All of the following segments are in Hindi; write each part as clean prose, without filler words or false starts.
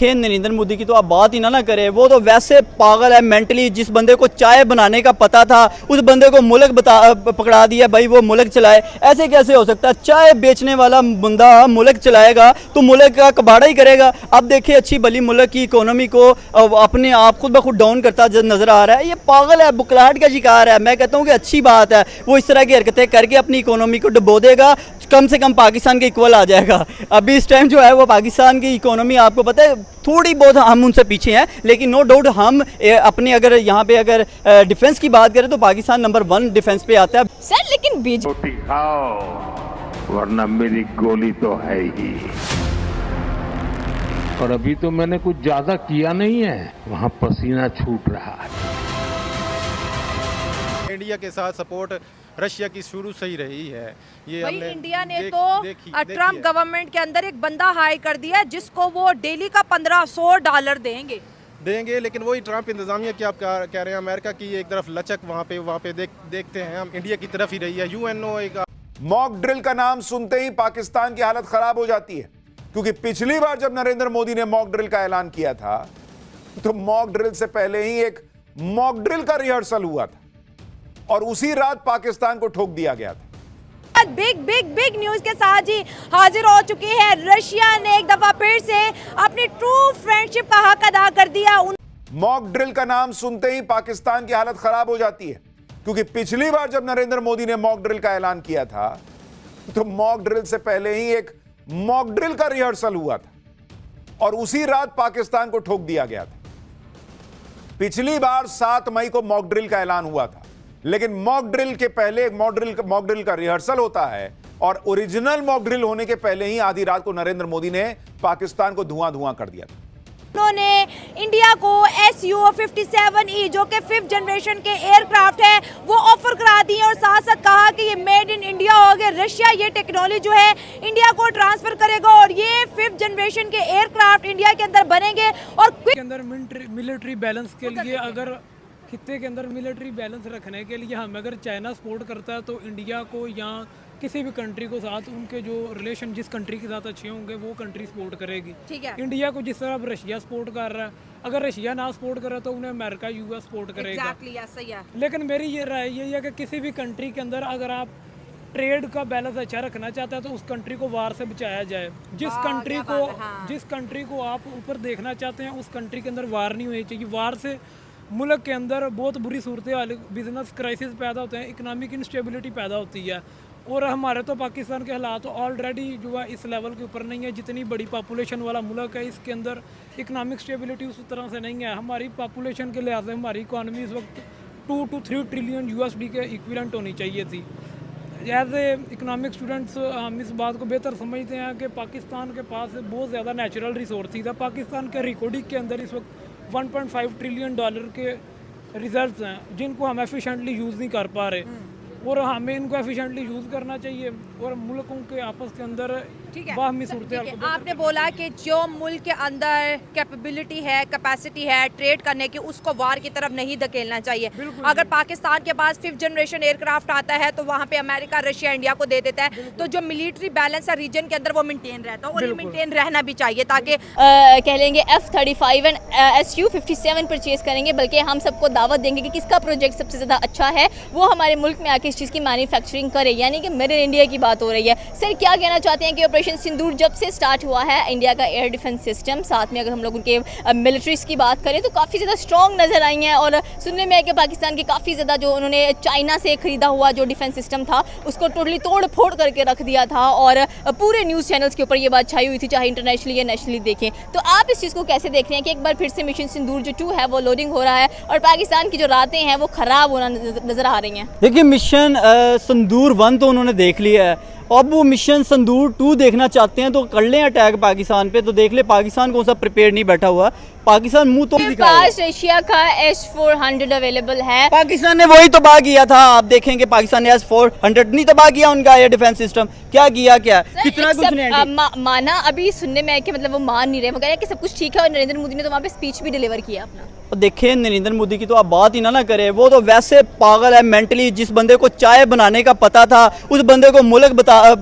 नरेंद्र मोदी की तो आप बात ही ना करें। वो तो वैसे पागल है मेंटली। जिस बंदे को चाय बनाने का पता था उस बंदे को मुल्क पकड़ा दिया भाई वो मुल्क चलाए। ऐसे कैसे हो सकता है? चाय बेचने वाला बंदा मुल्क चलाएगा तो मुल्क का कबाड़ा ही करेगा। अब देखिए अच्छी भली मुल्क की इकोनॉमी को अपने आप खुद ब खुद डाउन करता नजर आ रहा है। ये पागल है, बुखलाहट का शिकार है। मैं कहता हूँ कि अच्छी बात है वो इस तरह की हरकतें करके अपनी इकोनॉमी को डुबो देगा, कम से कम पाकिस्तान के इक्वल आ जाएगा। अभी इस टाइम जो है वो पाकिस्तान की इकोनॉमी आपको पता है थोड़ी बहुत हम उनसे पीछे हैं, लेकिन नो डाउट हम अपने अगर यहाँ पे अगर डिफेंस की बात करें तो पाकिस्तान नंबर 1 डिफेंस पे आता है। सर लेकिन रोटी खाओ वरना मेरी गोली तो है ही। और अभी तो मैंने कुछ ज्यादा किया नहीं है, वहां पसीना छूट रहा है। इंडिया के साथ सपोर्ट रशिया की शुरू से ही रही है। ये भाई हमने इंडिया ने ट्रम्प गवर्नमेंट के अंदर एक बंदा हायर कर दिया है जिसको वो डेली का $1500 देंगे। लेकिन वही ट्रम्प इंतजामिया की आप कह रहे हैं अमेरिका की एक तरफ लचक वहाँ पे देखते हैं हम इंडिया की तरफ ही रही है। यूएनओ एक मॉक ड्रिल का नाम सुनते ही पाकिस्तान की हालत खराब हो जाती है, क्योंकि पिछली बार जब नरेंद्र मोदी ने मॉक ड्रिल का ऐलान किया था तो मॉक ड्रिल से पहले ही एक मॉक ड्रिल का रिहर्सल हुआ था और उसी रात पाकिस्तान को ठोक दिया गया था। बिग न्यूज के साथ ही हाजिर हो चुकी है। रशिया ने एक दफा फिर से अपनी ट्रू फ्रेंडशिप का हक अदा कर दिया। मॉक ड्रिल का नाम सुनते ही पाकिस्तान की हालत खराब हो जाती है, क्योंकि पिछली बार जब नरेंद्र मोदी ने मॉक ड्रिल का ऐलान किया था तो मॉक ड्रिल से पहले ही एक मॉक ड्रिल का रिहर्सल हुआ था और उसी रात पाकिस्तान को ठोक दिया गया था। पिछली बार 7 मई को मॉक ड्रिल का ऐलान हुआ था, लेकिन मॉक ड्रिल के पहले मॉक ड्रिल का रिहर्सल होता है और ओरिजिनल मॉक ड्रिल होने के पहले ही आधी रात को नरेंद्र मोदी ने पाकिस्तान को धुआं कर दिया था। उन्होंने इंडिया को Su-57E जो कि 5th जनरेशन के एयरक्राफ्ट है वो ऑफर करा दी और साथ साथ कहा कि ये मेड इन इंडिया हो गया। रशिया ये टेक्नोलॉजी जो है इंडिया को ट्रांसफर करेगा और ये 5th जनरेशन के एयरक्राफ्ट इंडिया के अंदर बनेंगे। और के अंदर मिलिट्री बैलेंस के लिए अगर खित्ते के अंदर मिलिट्री बैलेंस रखने के लिए हम अगर चाइना सपोर्ट करता है तो इंडिया को या किसी भी कंट्री को साथ उनके जो रिलेशन जिस कंट्री के साथ अच्छे होंगे वो कंट्री सपोर्ट करेगी। ठीक है। इंडिया को जिस तरह अब रशिया सपोर्ट कर रहा है, अगर रशिया ना सपोर्ट करे तो उन्हें अमेरिका यूएस सपोर्ट करेगा। सही है। लेकिन मेरी ये राय यही है कि किसी भी कंट्री के अंदर अगर आप ट्रेड का बैलेंस अच्छा रखना चाहते हैं तो उस कंट्री को वार से बचाया जाए। जिस कंट्री को आप ऊपर देखना चाहते हैं उस कंट्री के अंदर वार नहीं होनी चाहिए। वार से मुल्क के अंदर बहुत बुरी सूरत हाल, बिजनेस क्राइसिस पैदा होते हैं, इकोनॉमिक इंस्टेबिलिटी पैदा होती है। और हमारे तो पाकिस्तान के हालात ऑलरेडी जो है इस लेवल के ऊपर नहीं है। जितनी बड़ी पॉपुलेशन वाला मुल्क है इसके अंदर इकोनॉमिक स्टेबिलिटी उस तरह से नहीं है। हमारी पॉपुलेशन के लिहाज से हमारी इकॉनमी इस वक्त 2 to 3 ट्रिलियन USD के इक्विवेलेंट होनी चाहिए थी। एज ए इकोनॉमिक स्टूडेंट्स हम इस बात को बेहतर समझते हैं कि पाकिस्तान के पास बहुत ज़्यादा नेचुरल रिसोर्सेज है। पाकिस्तान के रिकॉर्डिंग के अंदर इस वक्त $1.5 ट्रिलियन के रिजर्व्स हैं जिनको हम एफिशिएंटली यूज़ नहीं कर पा रहे और हमें इनको एफिशिएंटली यूज़ करना चाहिए और मुल्कों के आपस के अंदर बाहमी सूरत। आपने बोला कि जो मुल्क के अंदर कैपेबिलिटी है, कैपेसिटी है ट्रेड करने की, उसको वार की तरफ नहीं धकेलना चाहिए। अगर पाकिस्तान के पास 5th जनरेशन एयरक्राफ्ट आता है तो वहाँ पे अमेरिका, रशिया, इंडिया को दे देता है, तो जो मिलिट्री बैलेंस है रीजन के अंदर वो मेंटेन रहता है और ये मेंटेन रहना भी चाहिए ताकि कह लेंगे F-35 एंड Su-57 परचेज करेंगे। बल्कि हम सबको दावत देंगे कि किसका प्रोजेक्ट सबसे ज़्यादा अच्छा है वो हमारे मुल्क में आके इस चीज़ की मैन्युफैक्चरिंग करे, यानी कि मेड इन इंडिया की बात हो रही है। सर क्या कहना चाहते हैं कि ऑपरेशन सिंदूर जब से स्टार्ट हुआ है इंडिया का एयर डिफेंस सिस्टम, साथ में अगर हम लोग उनके मिलिट्रीज की बात करें तो काफ़ी ज़्यादा स्ट्रॉन्ग नज़र आई हैं और सुनने में है कि पाकिस्तान के काफ़ी ज़्यादा जो उन्होंने चाइना से ख़रीदा हुआ जो डिफेंस सिस्टम था उसको टोटली तोड़ फोड़ करके रख दिया था और पूरे न्यूज़ चैनल्स के ऊपर ये बात छाई हुई थी, चाहे इंटरनेशनली या नेशनली देखें। तो आप इस चीज़ को कैसे देख रहे हैं कि एक बार फिर से मिशन सिंदूर जो 2 है वो लोडिंग हो रहा है और पाकिस्तान की जो रातें हैं वो ख़राब होना नज़र आ रही हैं? देखिए मिशन सिंदूर 1 तो उन्होंने देख लिया है, अब वो मिशन सिंदूर 2 देखना चाहते हैं तो कर लें अटैक पाकिस्तान पे। तो देख ले पाकिस्तान कौन सा प्रिपेयर नहीं बैठा हुआ, पाकिस्तान मुंह तो पास रशिया का S-400 अवेलेबल है। पाकिस्तान ने वही तबाह किया था। आप देखेंगे पाकिस्तान ने S-400 नहीं तबाह किया उनका एयर डिफेंस सिस्टम। क्या किया कितना कुछ माना अभी सुनने में है कि मतलब वो मान नहीं रहे, वो कह रहे हैं कि सब कुछ ठीक है और नरेंद्र मोदी ने तो वहाँ पे स्पीच भी डिलीवर किया अपना। देखिए नरेंद्र मोदी की तो आप बात ही ना करें। वो तो वैसे पागल है मेंटली। जिस बंदे को चाय बनाने का पता था उस बंदे को मुल्क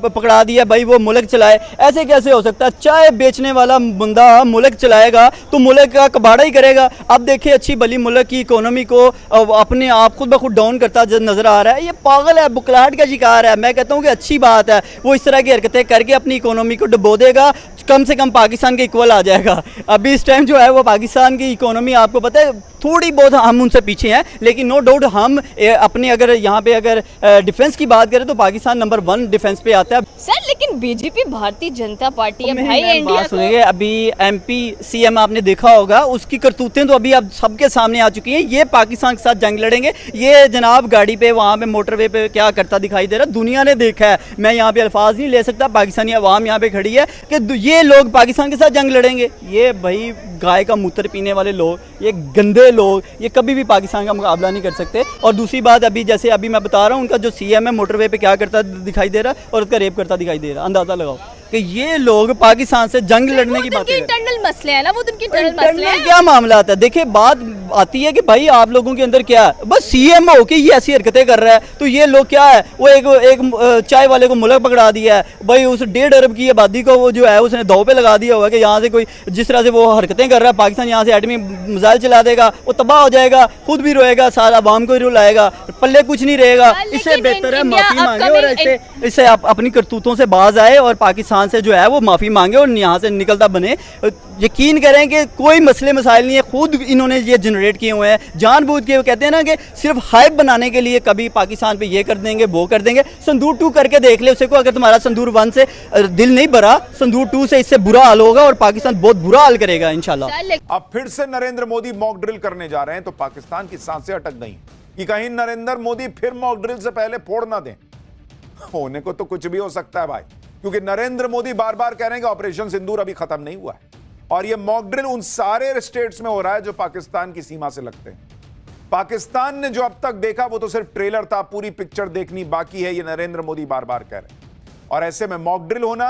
पकड़ा दिया भाई वो मुल्क चलाए। ऐसे कैसे हो सकता है? चाय बेचने वाला बंदा मुल्क चलाएगा तो मुल्क का कबाड़ा ही करेगा। अब देखिए अच्छी भली मुल्क की इकोनॉमी को अपने आप खुद ब खुद डाउन करता नजर आ रहा है। ये पागल है, बुखलाहट का शिकार है। मैं कहता हूँ कि अच्छी बात है, वो इस तरह की हरकतें करके अपनी इकोनॉमी को डुबो देगा, कम से कम पाकिस्तान के इक्वल आ जाएगा। अभी इस टाइम जो है वो पाकिस्तान की इकोनॉमी आपको पता है थोड़ी बहुत हम उनसे पीछे हैं, लेकिन नो डाउट हम अपने अगर यहाँ पे अगर डिफेंस की बात करें तो पाकिस्तान नंबर 1 डिफेंस पे आता है। सर लेकिन बीजेपी भारतीय जनता पार्टी है भाई, बात इंडिया सुनिए, अभी MP CM आपने देखा होगा, उसकी करतूतें तो अभी अब सबके सामने आ चुकी हैं। ये पाकिस्तान के साथ जंग लड़ेंगे। ये जनाब गाड़ी पे वहाँ पे मोटरवे पे क्या करता दिखाई दे रहा, दुनिया ने देखा है। मैं यहाँ पे अल्फाज नहीं ले सकता, पाकिस्तानी अवाम यहाँ पे खड़ी है कि ये लोग पाकिस्तान के साथ जंग लड़ेंगे। ये भाई गाय का मूत्र पीने वाले लोग, ये गंदे लोग, ये कभी भी पाकिस्तान का मुकाबला नहीं कर सकते। और दूसरी बात, अभी जैसे अभी मैं बता रहा हूँ, उनका जो CM है मोटरवे पे क्या करता दिखाई दे रहा है और उसका रेप करता दिखाई दे रहा है। अंदाजा लगाओ कि ये लोग पाकिस्तान से जंग लड़ने की बात इंटरनल मसले हैं ना, वो तो उनके इंटरनल मसले हैं। क्या मामला आता है? देखिए बात आती है कि भाई आप लोगों के अंदर क्या है, बस CM हो कि ये ऐसी हरकतें कर रहा है तो ये लोग क्या है, वो एक चाय वाले को मुल्क पकड़ा दिया है भाई, उस 1.5 अरब की आबादी को वो जो है उसने दाव पे लगा दिया होगा कि यहाँ से कोई जिस तरह से वो हरकतें कर रहा है, पाकिस्तान यहाँ से एटमी मिसाइल चला देगा, वो तबाह हो जाएगा, खुद भी रोएगा, सारा आवाम को ही रुलाएगा, पल्ले कुछ नहीं रहेगा। इससे बेहतर है माफी मांगे और इससे आप अपनी करतूतों से बाज आए और पाकिस्तान से जो है वो माफी मांगे और यहाँ से निकलता बने। यकीन करें कि कोई मसले मसाइल नहीं है, खुद इन्होंने ये जनरेट किए हुए हैं जानबूझ के। वो कहते हैं ना कि सिर्फ हाइप बनाने के लिए कभी पाकिस्तान पे ये कर देंगे वो कर देंगे। संदूर 2 करके देख ले उसे को, अगर तुम्हारा संदूर 1 से दिल नहीं भरा, संदूर 2 से इससे बुरा हाल होगा और पाकिस्तान बहुत बुरा हाल करेगा इंशाल्लाह। अब फिर से नरेंद्र मोदी मॉक ड्रिल करने जा रहे हैं तो पाकिस्तान की सांसें अटक गई कि कहीं नरेंद्र मोदी फिर मॉक ड्रिल से पहले फोड़ ना दें। होने को तो कुछ भी हो सकता है भाई, क्योंकि नरेंद्र मोदी बार बार कह रहे हैं कि ऑपरेशन सिंदूर अभी खत्म नहीं हुआ है और यह मॉक ड्रिल उन सारे स्टेट्स में हो रहा है जो पाकिस्तान की सीमा से लगते हैं। पाकिस्तान ने जो अब तक देखा वो तो सिर्फ ट्रेलर था, पूरी पिक्चर देखनी बाकी है, ये नरेंद्र मोदी बार बार कह रहे हैं। और ऐसे में मॉक ड्रिल होना,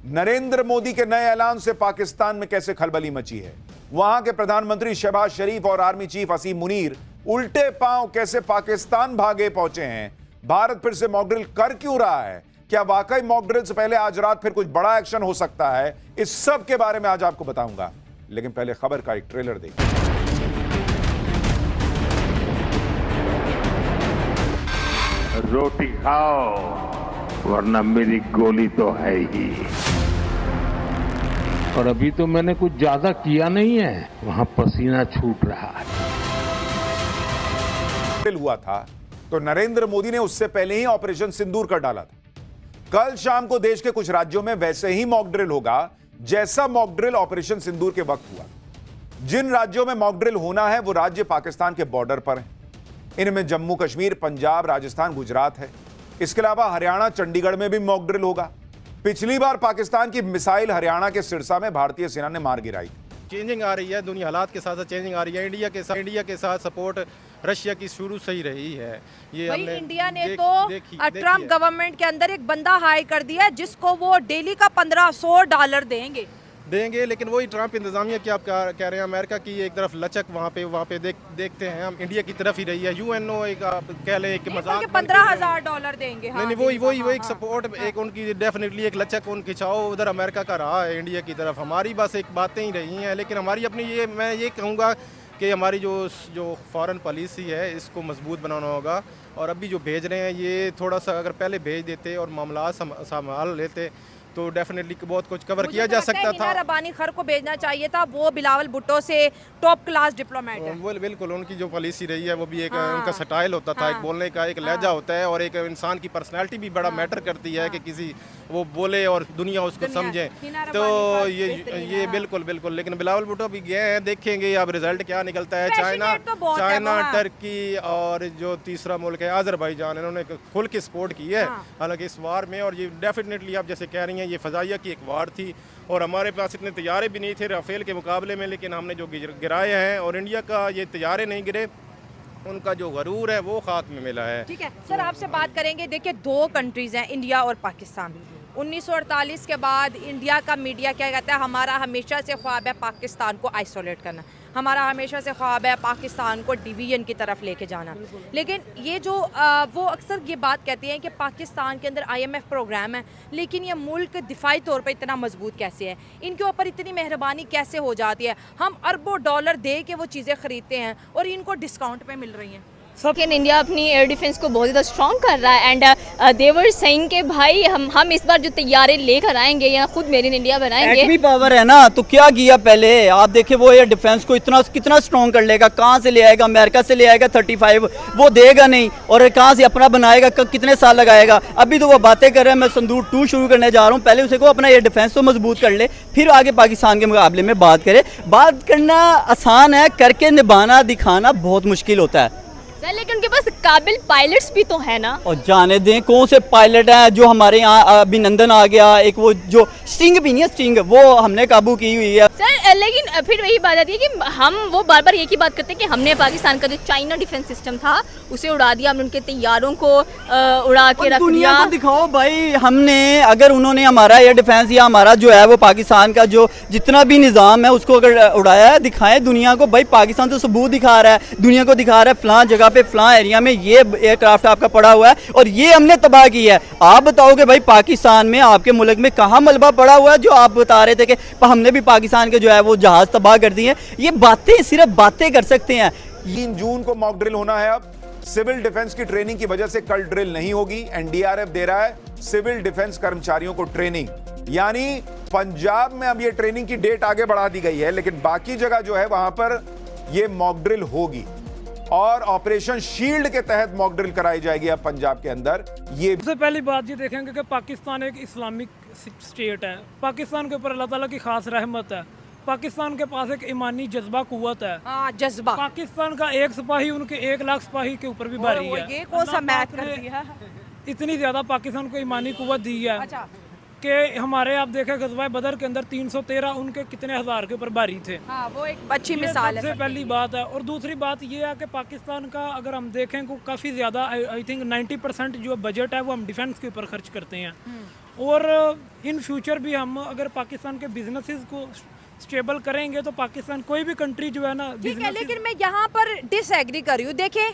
नरेंद्र मोदी के नए ऐलान से पाकिस्तान में कैसे खलबली मची है। वहां के प्रधानमंत्री शहबाज शरीफ और आर्मी चीफ असीम मुनीर उल्टे पांव कैसे पाकिस्तान भागे पहुंचे हैं। भारत फिर से मॉक ड्रिल कर क्यों रहा है? क्या वाकई मॉक ड्रिल से पहले आज रात फिर कुछ बड़ा एक्शन हो सकता है? इस सब के बारे में आज आपको बताऊंगा, लेकिन पहले खबर का एक ट्रेलर देखिए। रोटी खाओ वरना मेरी गोली तो है ही। और अभी तो मैंने कुछ ज्यादा किया नहीं है, वहां पसीना छूट रहा है। हुआ था तो नरेंद्र मोदी ने उससे पहले ही ऑपरेशन सिंदूर कर डाला था। कल शाम को देश के कुछ राज्यों में वैसे ही मॉक ड्रिल होगा जैसा मॉक ड्रिल ऑपरेशन सिंदूर के वक्त हुआ। जिन राज्यों में मॉक ड्रिल होना है वो राज्य पाकिस्तान के बॉर्डर पर हैं। इनमें जम्मू कश्मीर, पंजाब, राजस्थान, गुजरात है। इसके अलावा हरियाणा, चंडीगढ़ में भी मॉक ड्रिल होगा। पिछली बार पाकिस्तान की मिसाइल हरियाणा के सिरसा में भारतीय सेना ने मार गिराई। चेंजिंग आ रही है, दुनिया हालात के साथ साथ चेंजिंग आ रही है। इंडिया के साथ सपोर्ट रशिया की शुरू से ही रही है। ये भाई हमने इंडिया ने देखी ट्रम्प गवर्नमेंट के अंदर एक बंदा हायर कर दिया है जिसको वो डेली का $1500 देंगे। लेकिन वही ट्रम्प इंतजामिया की आप कह रहे हैं, अमेरिका की एक तरफ लचक वहाँ पे देखते हैं हम, इंडिया की तरफ ही रही है। UNO एक आप कह लें एक मजाक, $15,000 देंगे। हाँ, नहीं वही एक सपोर्ट, एक उनकी डेफिनेटली एक लचक उन खिंचाव उधर अमेरिका का रहा है इंडिया की तरफ। हमारी बस एक बातें ही रही हैं, लेकिन हमारी अपनी मैं ये कहूँगा कि हमारी जो फॉरेन पॉलिसी है इसको मजबूत बनाना होगा। और अभी जो भेज रहे हैं ये थोड़ा सा अगर पहले भेज देते और मामला संभाल लेते तो डेफिनेटली बहुत कुछ कवर किया जा सकता था। रब्बानी खर को भेजना चाहिए था, वो बिलावल भुट्टो से टॉप क्लास डिप्लोमेट है। वो बिल्कुल उनकी जो पॉलिसी रही है वो भी एक उनका स्टाइल होता था, एक बोलने का एक लहजा होता है और एक इंसान की पर्सनालिटी भी बड़ा मैटर करती है कि किसी वो बोले और दुनिया उसको समझे। तो ये बिल्कुल। लेकिन बिलावल भुट्टो भी गए हैं, देखेंगे अब रिजल्ट क्या निकलता है। चाइना, टर्की और जो तीसरा मुल्क है अजरबैजान, इन्होंने खुल के सपोर्ट की है हालांकि इस वार में। और ये डेफिनेटली आप जैसे कह रही हैं ये फजाइया की एक वार थी और हमारे पास इतने तैयारे भी नहीं थे राफेल के मुकाबले में, लेकिन हमने जो गिराए हैं और इंडिया का ये तैयारे नहीं गिरे, उनका जो गरूर है वो खाक में मिला है। ठीक है सर, आपसे बात करेंगे। देखिए 2 कंट्रीज हैं, इंडिया और पाकिस्तान। 1948 के बाद इंडिया का मीडिया क्या कहता है, हमारा हमेशा से ख्वाब है पाकिस्तान को आइसोलेट करना, हमारा हमेशा से ख्वाब है पाकिस्तान को डिवीजन की तरफ लेके जाना। लेकिन ये जो वो अक्सर ये बात कहती हैं कि पाकिस्तान के अंदर IMF प्रोग्राम है, लेकिन ये मुल्क दिफाई तौर पर इतना मजबूत कैसे है, इनके ऊपर इतनी मेहरबानी कैसे हो जाती है, हम अरबों डॉलर दे के वो चीज़ें ख़रीदते हैं और इनको डिस्काउंट पे मिल रही हैं। लेकिन इंडिया अपनी एयर डिफेंस को बहुत ज़्यादा स्ट्रॉन्ग कर रहा है एंड देवर सिंह के भाई हम इस बार जो तैयारी लेकर आएंगे या खुद मेड इन इंडिया बनाएंगे। एटमी पावर है ना, तो क्या किया पहले आप देखिए, वो एयर डिफेंस को इतना कितना स्ट्रॉन्ग कर लेगा, कहाँ से ले आएगा, अमेरिका से ले आएगा 35, वो देगा नहीं, और कहाँ से अपना बनाएगा, कितने साल लगाएगा। अभी तो वो बातें कर रहे हैं मैं संदूर 2 शुरू करने जा रहा हूँ, पहले उसे को अपना एयर डिफेंस तो मजबूत कर ले, फिर आगे पाकिस्तान के मुकाबले में बात करे। बात करना आसान है, करके निभाना दिखाना बहुत मुश्किल होता है। लेकिन उनके पास काबिल पायलट्स भी तो है ना। और जाने दें कौन से पायलट हैं जो हमारे यहाँ, अभिनंदन आ गया, एक वो जो स्टिंग भी नहीं है, स्टिंग वो हमने काबू की हुई है सर। लेकिन फिर वही बात आती है कि हम वो बार बार एक ही बात करते हैं कि हमने पाकिस्तान का जो चाइना डिफेंस सिस्टम था उसे उड़ा दिया, हमने उनके तैयारों को उड़ा के रख दुनिया दिया। को दिखाओ भाई, हमने अगर उन्होंने हमारा एयर डिफेंस या हमारा जो है वो पाकिस्तान का जो जितना भी निज़ाम है उसको अगर उड़ाया है, दिखाएं दुनिया को, भाई पाकिस्तान तो सबूत दिखा रहा है, दुनिया को दिखा रहा है फलां जगह पे फलां एरिया में ये एयरक्राफ्ट आपका पड़ा हुआ है और ये हमने तबाह किया है। आप बताओगे भाई पाकिस्तान में, आपके मुल्क में कहाँ मलबा पड़ा हुआ है जो आप बता रहे थे कि हमने भी पाकिस्तान के जो है वो जहाज तबाह कर दिए। ये बातें सिर्फ बातें कर सकते हैं। 3 जून को मॉक ड्रिल होना है। अब सिविल डिफेंस की ट्रेनिंग की वजह से कल ड्रिल नहीं होगी। एनडीआरएफ दे रहा है सिविल डिफेंस कर्मचारियों को ट्रेनिंग, यानी पंजाब में अब ये ट्रेनिंग की डेट आगे बढ़ा दी गई है, लेकिन बाकी जगह जो है वहां पर ये मॉक ड्रिल होगी और ऑपरेशन शील्ड के तहत मॉक ड्रिल कराई जाएगी अब पंजाब के अंदर। ये सबसे पहली बात ये देखेंगे कि पाकिस्तान एक इस्लामिक स्टेट है, पाकिस्तान के ऊपर अल्लाह ताला की खास रहमत है, पाकिस्तान के पास एक ईमानी जज्बा कुव्वत है। जज्बा पाकिस्तान का एक सिपाही उनके 1 लाख सिपाही के ऊपर भी भारी है। ये कौन सा मैथ कर दिया? इतनी ज्यादा पाकिस्तान को ईमानी कुव्वत दी है कि हमारे आप देखें गज़वा बदर के अंदर 313 उनके कितने हजार के ऊपर भारी थे। वो एक अच्छी मिसाल है। सबसे पहली बात है। और दूसरी बात ये है कि पाकिस्तान का अगर हम देखें को काफ़ी ज़्यादा आई थिंक 90% जो बजट है वो हम डिफेंस के ऊपर खर्च करते हैं। और इन फ्यूचर भी हम अगर पाकिस्तान के बिजनेसेस को स्टेबल करेंगे तो पाकिस्तान कोई भी कंट्री जो है ना, ठीक है, लेकिन मैं यहाँ पर डिसएग्री कर रही हूँ। देखें,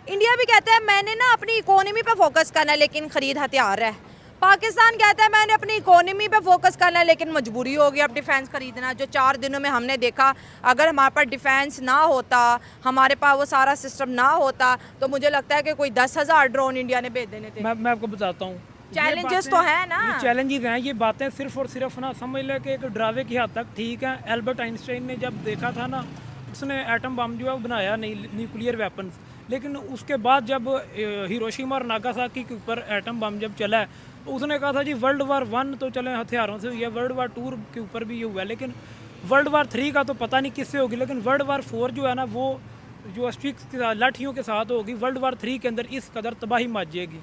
इंडिया भी कहता है मैंने ना अपनी इकोनॉमी पे फोकस करना है लेकिन खरीद हथियार है। पाकिस्तान कहता है मैंने अपनी इकोनॉमी पे फोकस करना है लेकिन मजबूरी होगी अब डिफेंस खरीदना। जो 4 दिनों में हमने देखा, अगर हमारे पास डिफेंस ना होता, हमारे पास वो सारा सिस्टम ना होता, तो मुझे लगता है कि कोई 10,000 ड्रोन इंडिया ने भेज देने थे। मैं आपको बताता हूँ, चैलेंजेस तो है ना, चैलेंजेस हैं। ये बातें सिर्फ और सिर्फ ना समझ ले कि एक ड्रावे की हद तक ठीक है। एल्बर्ट आइंस्टाइन ने जब देखा था ना, उसने एटम बम जो है बनाया नहीं, न्यूक्लियर वेपन्स, लेकिन उसके बाद जब हिरोशिमा और नागासाकी के ऊपर एटम बम जब चला है तो उसने कहा था जी वर्ल्ड वार 1 तो चले हथियारों से हुई है, वर्ल्ड वार 2 के ऊपर भी ये हुआ है, लेकिन वर्ल्ड वार 3 का तो पता नहीं किससे होगी, लेकिन वर्ल्ड वार 4 जो है ना वो जो स्टिक्स लाठियों के साथ होगी। वर्ल्ड वार 3 के अंदर इस कदर तबाही मच जाएगी।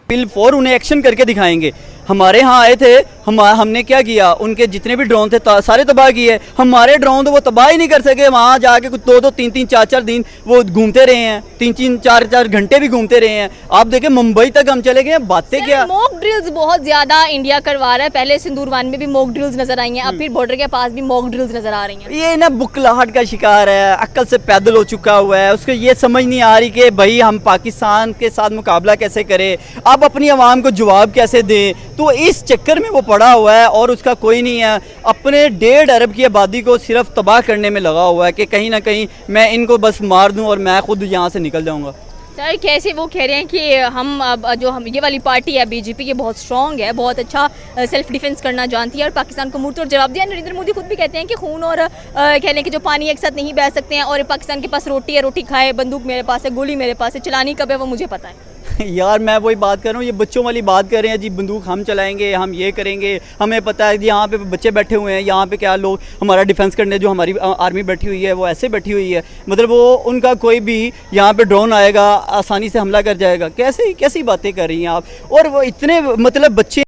बिल 4 उन्हें एक्शन करके दिखाएंगे। हमारे यहाँ आए थे, हमने क्या किया, उनके जितने भी ड्रोन थे सारे तबाह किए। हमारे ड्रोन तो वो तबाह ही नहीं कर सके। वहाँ जाके कुछ 2-2, 3-3, 4-4 दिन वो घूमते रहे हैं, 3-3, 4-4 घंटे भी घूमते रहे हैं। आप देखें मुंबई तक हम चले गए, बातें क्या। मॉक ड्रिल्स बहुत ज्यादा इंडिया करवा रहा है। पहले सिंदूर 1 में भी मॉक ड्रिल्स नजर आई हैं, अब फिर बॉर्डर के पास भी मॉक ड्रिल्स नजर आ रही हैं। ये ना बुकलाहट का शिकार है, अक्ल से पैदल हो चुका हुआ है। उसको ये समझ नहीं आ रही कि भाई हम पाकिस्तान के साथ मुकाबला कैसे करें, अब अपनी आवाम को जवाब कैसे दें। तो इस चक्कर में वो पड़ा हुआ है और उसका कोई नहीं है। अपने 1.5 अरब की आबादी को सिर्फ तबाह करने में लगा हुआ है कि कहीं ना कहीं मैं इनको बस मार दूं और मैं खुद यहाँ से निकल जाऊँगा। सर कैसे वो कह रहे हैं कि हम ये वाली पार्टी है बीजेपी, ये बहुत स्ट्रॉन्ग है, बहुत अच्छा सेल्फ डिफेंस करना जानती है और पाकिस्तान को मुंह तोड़ जवाब दिया। नरेंद्र मोदी खुद भी कहते हैं कि खून और कह रहे हैं कि जो पानी एक साथ नहीं बह सकते हैं, और पाकिस्तान के पास रोटी है, रोटी खाए, बंदूक मेरे पास है, गोली मेरे पास है, चलानी कब है वो मुझे पता है। यार मैं वही बात कर रहा हूँ, ये बच्चों वाली बात कर रहे हैं जी, बंदूक हम चलाएंगे, हम ये करेंगे, हमें पता है। यहाँ पे बच्चे बैठे हुए हैं, यहाँ पे क्या लोग हमारा डिफेंस करने, जो हमारी आर्मी बैठी हुई है वो ऐसे बैठी हुई है, मतलब वो उनका कोई भी यहाँ पे ड्रोन आएगा आसानी से हमला कर जाएगा। कैसी बातें कर रही हैं आप। और वो इतने मतलब बच्चे